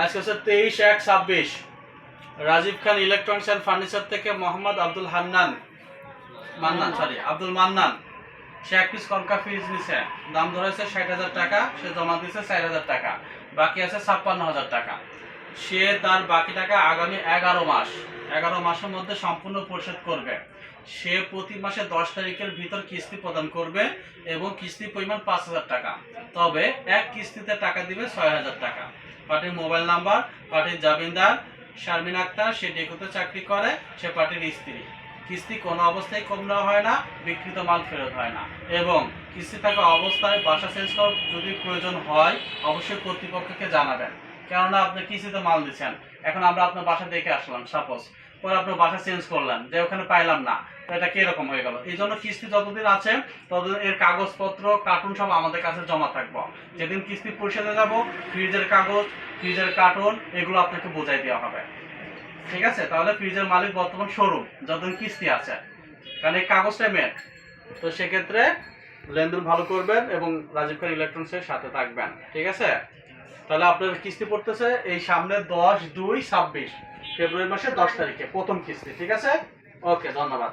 আজকে হচ্ছে 23/1/26। রাজীব খান electronics and furniture থেকে মোহাম্মদ আব্দুল মান্নান সে এক পিস কনকা ফ্রিজ নিছে, দাম ধরেছে 60,000 টাকা, সে জমা দিয়েছে 4,000 টাকা, বাকি আছে 56,000 টাকা। সে তার বাকি টাকা আগামী 11 মাসের মধ্যে সম্পূর্ণ পরিশোধ করবে। সে প্রতি মাসে 10 তারিখের ভিতর কিস্তি প্রদান করবে এবং কিস্তির পরিমাণ 5,000 টাকা। তবে এক কিস্তিতে টাকা দিবে 6,000 টাকা। পার্টির মোবাইল নাম্বার, পার্টির জামিনদার শারমিন আক্তার, সে ডেকোতে চাকরি করে, সে পার্টির স্ত্রী। কিস্তি কোনো অবস্থায় কম নেওয়া হয় না, বিক্রিত মাল ফেরত হয় না। এবং কিস্তি থাকা অবস্থায় বাসা চেঞ্জ করার যদি প্রয়োজন হয় অবশ্যই কর্তৃপক্ষকে জানাবেন। কেননা আপনি কিস্তিতে মাল দিচ্ছেন, এখন আমরা আপনার বাসা দেখে আসলাম সাপোজ, পরে আপনার বাসা চেঞ্জ করলেন, যে ওখানে পাইলাম না, তো এটা কিরকম হয়ে গেল। এই জন্য কিস্তি যতদিন আছে ততদিন এর কাগজপত্র কার্টুন সব আমাদের কাছে জমা থাকবো। যেদিন কিস্তি পরিশোধে যাব, ফ্রিজের কাগজ, ফ্রিজের কার্টুন এগুলো আপনাকে বোঝাই দেওয়া হবে। ঠিক আছে, তাহলে ফ্রিজের মালিক বর্তমান শোরুম, যতদিন কিস্তি আছে, কারণ এই কাগজটা মেন। তো সেক্ষেত্রে লেনদেন ভালো করবেন এবং রাজীব খান ইলেকট্রনিক্সের সাথে থাকবেন। ঠিক আছে, তাহলে আপনার কিস্তি পড়তেছে এই সামনে 10/2/26 ফেব্রুয়ারি মাসের 10 তারিখে প্রথম কিস্তি। ঠিক আছে, ওকে, ধন্যবাদ।